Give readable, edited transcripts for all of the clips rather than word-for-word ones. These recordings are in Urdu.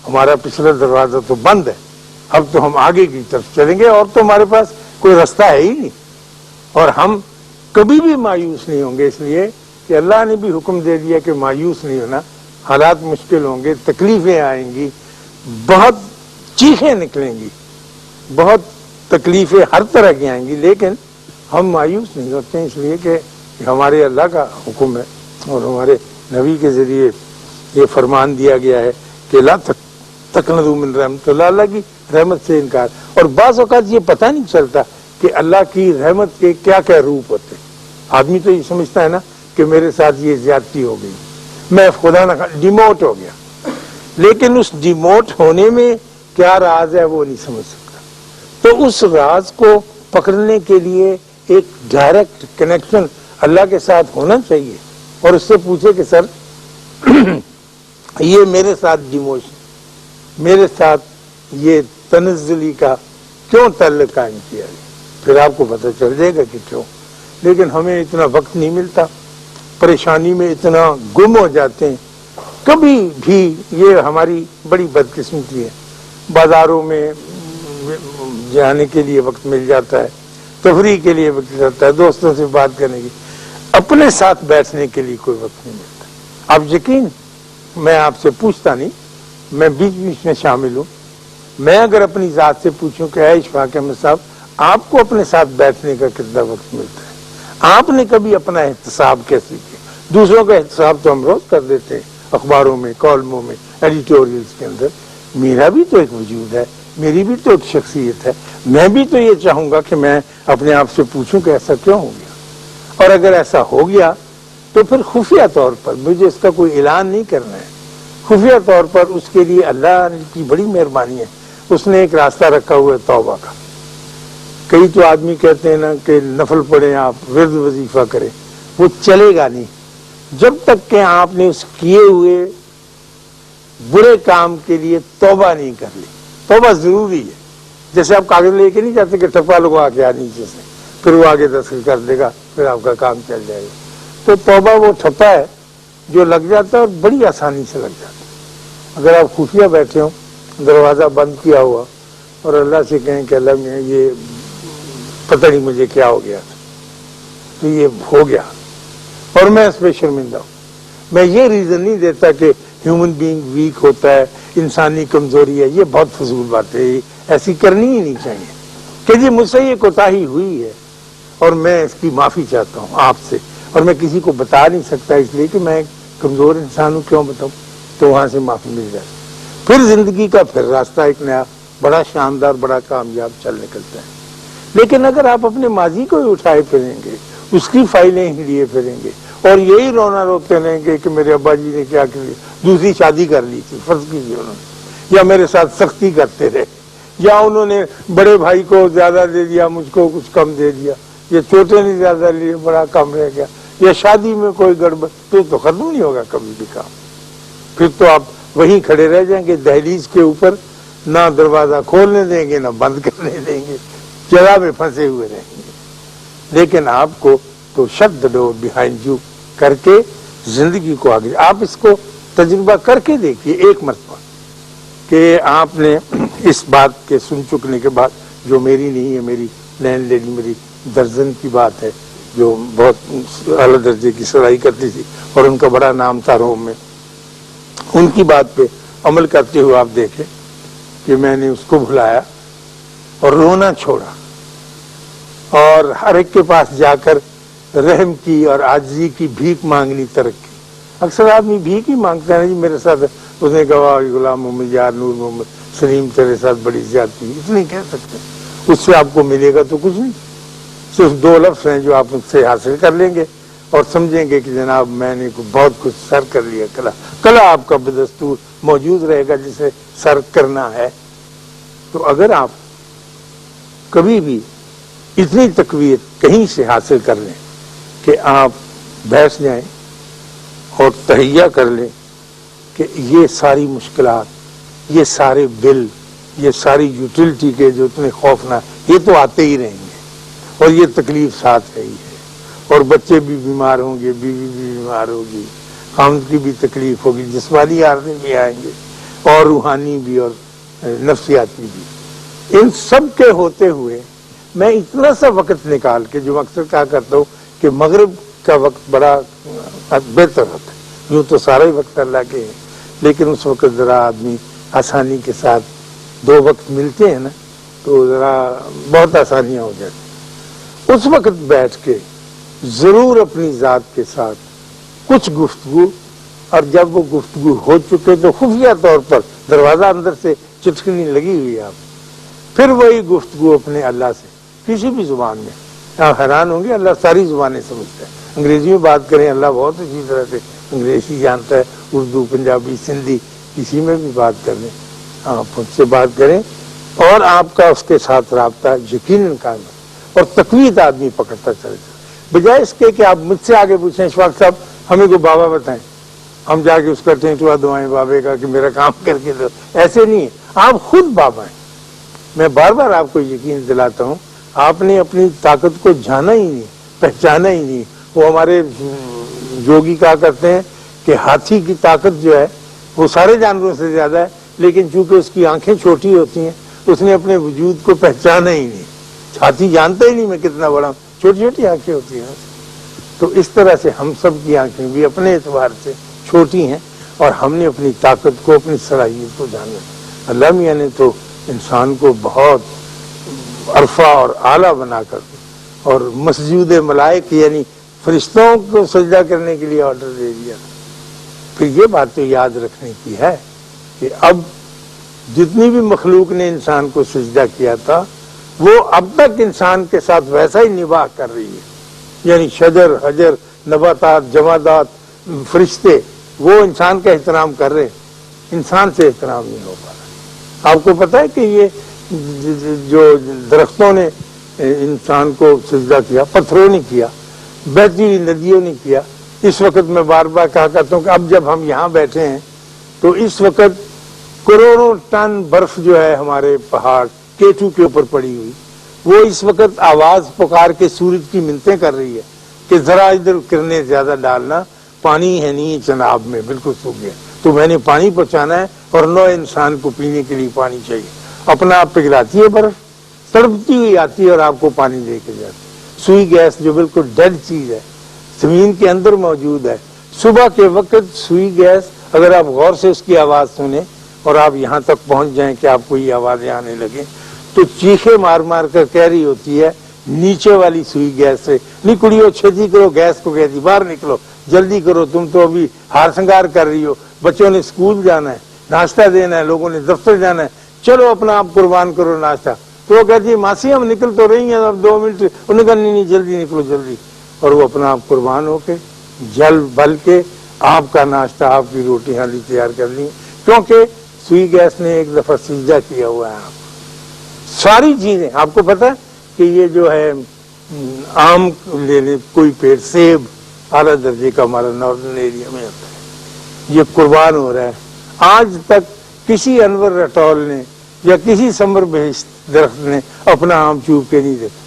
ہمارا پچھلا دروازہ تو بند ہے، اب تو ہم آگے کی طرف چلیں گے، اور تو ہمارے پاس کوئی راستہ ہے ہی نہیں، اور ہم کبھی بھی مایوس نہیں ہوں گے، اس لیے کہ اللہ نے بھی حکم دے دیا کہ مایوس نہیں ہونا۔ حالات مشکل ہوں گے، تکلیفیں آئیں گی، بہت چیخیں نکلیں گی، بہت تکلیفیں ہر طرح کی آئیں گی، لیکن ہم مایوس نہیں ہوتے ہیں، اس لیے کہ ہمارے اللہ کا حکم ہے اور ہمارے نبی کے ذریعے یہ فرمان دیا گیا ہے کہ لا تقنطوا من رحمت اللہ، اللہ کی رحمت سے انکار۔ اور بعض اوقات یہ پتہ نہیں چلتا کہ اللہ کی رحمت کے کیا کیا روپ ہوتے ہیں۔ آدمی تو یہ سمجھتا ہے نا کہ میرے ساتھ یہ زیادتی ہو گئی، میں خدا نہ ڈیموٹ ہو گیا، لیکن اس ڈیموٹ ہونے میں کیا راز ہے وہ نہیں سمجھ سکتا۔ تو اس راز کو پکڑنے کے لیے ایک ڈائریکٹ کنیکشن اللہ کے ساتھ ہونا چاہیے، اور اس سے پوچھے کہ سر یہ میرے ساتھ ڈیموشن، میرے ساتھ یہ تنزلی کا کیوں تعلق قائم کیا گیا، پھر آپ کو پتہ چل جائے گا کہ کیوں۔ لیکن ہمیں اتنا وقت نہیں ملتا، پریشانی میں اتنا گم ہو جاتے ہیں، کبھی بھی یہ ہماری بڑی بدقسمتی ہے۔ بازاروں میں جانے کے لیے وقت مل جاتا ہے، تفریح کے لیے وقت ملتا ہے، دوستوں سے بات کرنے کی، اپنے ساتھ بیٹھنے کے لیے کوئی وقت نہیں ملتا۔ آپ یقین، میں آپ سے پوچھتا نہیں، میں بیچ بیچ میں شامل ہوں، میں اگر اپنی ذات سے پوچھوں کہ اے اشفاق احمد صاحب، آپ کو اپنے ساتھ بیٹھنے کا کتنا وقت ملتا ہے؟ آپ نے کبھی اپنا احتساب کیسے کیا؟ دوسروں کا احتساب تو ہم روز کر دیتے ہیں، اخباروں میں، کالموں میں، ایڈیٹوریلز کے اندر۔ میرا بھی تو ایک وجود ہے، میری بھی تو ایک شخصیت ہے، میں بھی تو یہ چاہوں گا کہ میں اپنے آپ سے پوچھوں کہ ایسا کیوں ہو گیا، اور اگر ایسا ہو گیا تو پھر خفیہ طور پر مجھے اس کا کوئی اعلان نہیں کرنا ہے، خفیہ طور پر اس کے لیے اللہ کی بڑی مہربانی ہے، اس نے ایک راستہ رکھا ہوا ہے توبہ کا۔ کئی تو آدمی کہتے ہیں نا کہ نفل پڑھیں، آپ ورد وظیفہ کریں، وہ چلے گا نہیں جب تک کہ آپ نے اس کیے ہوئے برے کام کے لیے توبہ نہیں کر لی۔ توبہ ضروری ہے، جیسے آپ کاغذ لے کے نہیں جاتے کہ ٹپا لگوا کے آ نیچے سے، پھر وہ آگے دستخط کر دے گا، پھر آپ کا کام چل جائے گا۔ تو توبہ وہ ٹھپا ہے جو لگ جاتا ہے اور بڑی آسانی سے لگ جاتا ہے۔ اگر آپ خفیہ بیٹھے ہوں، دروازہ بند کیا ہوا، اور اللہ سے کہیں کہ اللہ میں یہ پتہ نہیں مجھے کیا ہو گیا تھا، تو یہ ہو گیا اور میں اس پہ شرمندہ ہوں۔ میں یہ ریزن نہیں دیتا کہ ہیومن بینگ ویک ہوتا ہے، انسانی کمزوری ہے، یہ بہت فضول بات ہے، ایسی کرنی ہی نہیں چاہیے کہ جی مجھ سے یہ کوتاہی ہوئی ہے اور میں اس کی معافی چاہتا ہوں آپ سے، اور میں کسی کو بتا نہیں سکتا اس لیے کہ میں ایک کمزور انسان ہوں، کیوں بتاؤں؟ تو وہاں سے معافی مل جائے، پھر زندگی کا پھر راستہ ایک نیا بڑا شاندار، بڑا کامیاب چل نکلتا ہے۔ لیکن اگر آپ اپنے ماضی کو ہی اٹھائے پھریں گے، اس کی فائلیں ہی لیے پھریں گے، اور یہی رونا روتے رہیں گے کہ میرے ابا جی نے کیا کیا، دوسری شادی کر لی تھی فرض کیجیے انہوں نے، یا میرے ساتھ سختی کرتے رہے، یا انہوں نے بڑے بھائی کو زیادہ دے دیا، مجھ کو کچھ کم دے دیا، یا چھوٹے نے زیادہ لیے بڑا کم رہ گیا، یا شادی میں کوئی گڑبڑ، تو ختم نہیں ہوگا کبھی بھی کام۔ پھر تو آپ وہیں کھڑے رہ جائیں گے دہلیز کے اوپر، نہ دروازہ کھولنے دیں گے نہ بند کرنے دیں گے، جگہ میں پھنسے ہوئے رہیں گے۔ لیکن آپ کو تو shut the door behind you کر کے زندگی کو آگے، آپ اس کو تجربہ کر کے دیکھیے ایک مرتبہ کہ آپ نے اس بات کے سن چکنے کے بعد، جو میری نہیں ہے، میری لینڈ لیڈی، میری درجن کی بات ہے جو بہت اعلیٰ درجے کی سلائی کرتی تھی اور ان کا بڑا نام تھا روم میں، ان کی بات پہ عمل کرتے ہوئے آپ دیکھیں کہ میں نے اس کو بھلایا اور رونا چھوڑا، اور ہر ایک کے پاس جا کر رحم کی اور عاجزی کی بھیک مانگنی ترک کی۔ اکثر آدمی بھیک ہی مانگتا ہے، جی میرے ساتھ، اس نے کہا غلام محمد یار نور محمد سلیم تیرے ساتھ بڑی زیادتی ہوئی، اتنے کہہ سکتے، اس سے آپ کو ملے گا تو کچھ نہیں، صرف دو لفظ ہیں جو آپ مجھ سے حاصل کر لیں گے اور سمجھیں گے کہ جناب میں نے بہت کچھ سر کر لیا، کلا آپ کا بدستور موجود رہے گا جسے سر کرنا ہے۔ تو اگر آپ کبھی بھی اتنی تقویت کہیں سے حاصل کر لیں کہ آپ بیٹھ جائیں اور تہیہ کر لیں کہ یہ ساری مشکلات، یہ سارے بل، یہ ساری یوٹیلٹی کے جو اتنے خوفناک، یہ تو آتے ہی رہیں گے، اور یہ تکلیف ساتھ ہے ہی ہے، اور بچے بھی بیمار ہوں گے، بیوی بھی بیمار ہوگی، خاوند کی بھی تکلیف ہوگی، جسمانی عارضے بھی آئیں گے، اور روحانی بھی اور نفسیاتی بھی، ان سب کے ہوتے ہوئے میں اتنا سا وقت نکال کے، جو اکثر کہا کرتا ہوں کہ مغرب کا وقت بڑا بہتر ہوتا ہے، یوں تو سارا ہی وقت اللہ کے ہے، لیکن اس وقت ذرا آدمی آسانی کے ساتھ دو وقت ملتے ہیں نا تو ذرا بہت آسانیاں ہو جاتی، اس وقت بیٹھ کے ضرور اپنی ذات کے ساتھ کچھ گفتگو، اور جب وہ گفتگو ہو چکے تو خفیہ طور پر دروازہ اندر سے چٹکنی لگی ہوئی آپ، پھر وہی گفتگو اپنے اللہ سے کسی بھی زبان میں۔ آپ حیران ہوں گے، اللہ ساری زبانیں سمجھتا ہے، انگریزی میں بات کریں اللہ بہت اچھی طرح سے انگریزی جانتا ہے، اردو، پنجابی، سندھی، کسی میں بھی بات کر لیں، آپ اس سے بات کریں اور آپ کا اس کے ساتھ رابطہ یقیناً قائم ہے، اور تقویت آدمی پکڑتا چلے جائے، بجائے اس کے کہ آپ مجھ سے آگے پوچھیں اشفاق صاحب ہمیں کوئی بابا بتائیں، ہم جا کے اس کرتے ہیں دعا دعائیں بابے کا کہ میرا کام کر کے دو، ایسے نہیں ہے، آپ خود بابا ہیں۔ میں بار بار آپ کو یقین دلاتا ہوں، آپ نے اپنی طاقت کو جانا ہی نہیں، پہچانا ہی نہیں۔ وہ ہمارے یوگی کہا کرتے ہیں کہ ہاتھی کی طاقت جو ہے وہ سارے جانوروں سے زیادہ ہے، لیکن چونکہ اس کی آنکھیں چھوٹی ہوتی ہیں اس نے اپنے وجود کو پہچانا ہی نہیں، ہاتھی جانتا ہی نہیں میں کتنا بڑا ہوں، چھوٹی چھوٹی آنکھیں ہوتی ہیں۔ تو اس طرح سے ہم سب کی آنکھیں بھی اپنے اعتبار سے چھوٹی ہیں، اور ہم نے اپنی طاقت کو، اپنی صلاحیت کو جانا۔ اللہ میاں نے تو انسان کو بہت عرفہ اور اعلیٰ بنا کر اور مسجود ملائک یعنی فرشتوں کو سجدہ کرنے کے لیے آرڈر دے دیا۔ پھر یہ بات تو یاد رکھنے کی ہے کہ اب جتنی بھی مخلوق نے انسان کو سجدہ کیا تھا وہ اب تک انسان کے ساتھ ویسا ہی نباہ کر رہی ہے، یعنی شجر، حجر، نباتات، جمادات، فرشتے وہ انسان کا احترام کر رہے، انسان سے احترام نہیں ہو پا رہا۔ آپ کو پتہ ہے کہ یہ جو درختوں نے انسان کو سجدہ کیا، پتھروں نے کیا، بہتی ہوئی ندیوں نے کیا۔ اس وقت میں بار بار کہا کرتا ہوں کہ اب جب ہم یہاں بیٹھے ہیں تو اس وقت کروڑوں ٹن برف جو ہے ہمارے پہاڑ کیٹو کے اوپر پڑی ہوئی، وہ اس وقت آواز پکار کے سورج کی منتیں کر رہی ہے کہ ذرا ادھر کرنے زیادہ ڈالنا، پانی ہے نہیں جناب میں، بالکل سوکھ گیا، تو میں نے پانی پہنچانا ہے، اور نو انسان کو پینے کے لیے پانی چاہیے۔ اپنا آپ پگھلاتی ہے برف، تڑپتی ہوئی آتی ہے اور آپ کو پانی دے کے جاتی۔ سوئی گیس جو بالکل ڈیڈ چیز ہے، زمین کے اندر موجود ہے، صبح کے وقت سوئی گیس اگر آپ غور سے اس کی آواز سنیں اور آپ یہاں تک پہنچ جائیں کہ آپ کو یہ آوازیں آنے لگیں تو چیخے مار مار کر کہہ رہی ہوتی ہے نیچے والی سوئی گیس سے، نہیں کڑیو چھتی کرو، گیس کو کہتی باہر نکلو، جلدی کرو، تم تو ابھی ہار سنگار کر رہی ہو، بچوں نے اسکول جانا ہے، ناشتہ دینا ہے، لوگوں نے دفتر جانا ہے، چلو اپنا آپ قربان کرو ناشتہ۔ تو وہ کہتی ہے ماسی ہم نکل تو رہی ہیں، اب 2 منٹ، انہوں نے کہا نہیں جلدی نکلو جلدی، اور وہ اپنا آپ قربان ہو کے جل بل کے آپ کا ناشتہ، آپ کی روٹی حالی تیار کر لی، کیونکہ سوئی گیس نے ایک دفعہ سجدہ کیا ہوا ہے۔ آپ ساری چیزیں آپ کو پتہ ہے کہ یہ جو ہے آم لے لیں، کوئی پیڑ، سیب اعلیٰ درجے کا ہمارا ناردرن ایریا میں ہوتا ہے، یہ قربان ہو رہا ہے۔ آج تک کسی انور رٹول نے یا کسی سمر بہشت درخت نے اپنا آم چوب کے نہیں دیکھا،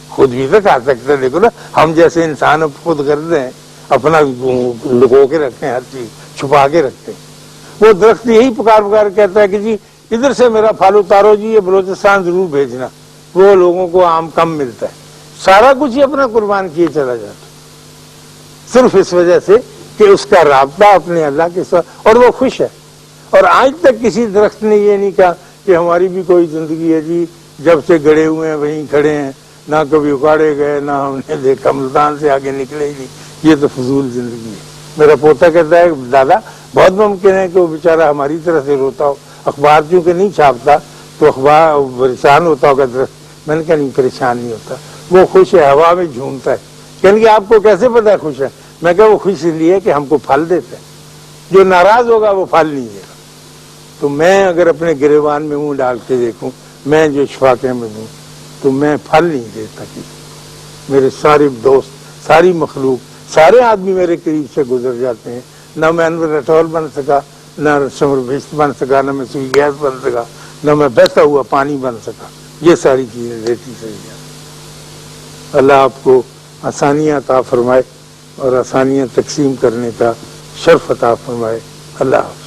خود بھی تو کھا سکتے، دیکھو نا ہم جیسے انسان اب خود کرتے ہیں، اپنا لگو کے رکھتے ہیں، ہر چیز چھپا کے رکھتے ہیں۔ وہ درخت یہی پکار پکار کہتا ہے کہ جی ادھر سے میرا پھل اتارو جی، یہ بلوچستان ضرور بھیجنا، وہ لوگوں کو آم کم ملتا ہے، سارا کچھ ہی اپنا قربان کیے چلا جاتا، صرف اس وجہ سے کہ اس کا رابطہ اپنے اللہ کے ساتھ، اور وہ خوش ہے۔ اور آج تک کسی درخت نے یہ نہیں کہا کہ ہماری بھی کوئی زندگی ہے جی، جب سے گڑے ہوئے ہیں وہیں کھڑے ہیں، نہ کبھی اکاڑے گئے، نہ ہم نے دیکھا ملتان سے آگے نکلے ہی نہیں، یہ تو فضول زندگی ہے۔ میرا پوتا کہتا ہے دادا بہت ممکن ہے کہ وہ بیچارہ ہماری طرح سے روتا ہو، اخبار چونکہ نہیں چھاپتا تو اخبار پریشان ہوتا ہوگا درخت۔ میں نے کہا نہیں پریشان نہیں ہوتا، وہ خوش ہے، ہوا میں جھومتا ہے۔ کہنے کہ آپ کو کیسے پتا خوش ہے؟ میں کہا وہ خوش اس لیے کہ ہم کو پھل دیتا ہے، جو ناراض ہوگا وہ پھل نہیں دے گا۔ تو میں اگر اپنے گریبان میں منہ ڈال کے دیکھوں، میں جو شفاق احمد ہوں، تو میں پھل نہیں دیتا کسی۔ میرے سارے دوست، ساری مخلوق، سارے آدمی میرے قریب سے گزر جاتے ہیں، نہ میں انور رٹول بن سکا، نہ سمر بہشت بن سکا، نہ میں سوئی گیس بن سکا، نہ میں بہتا ہوا پانی بن سکا، یہ ساری چیزیں دیتی چلی جاتی۔ اللہ آپ کو آسانیاں عطا فرمائے اور آسانیاں تقسیم کرنے کا شرف عطا فرمائے۔ اللہ حافظ۔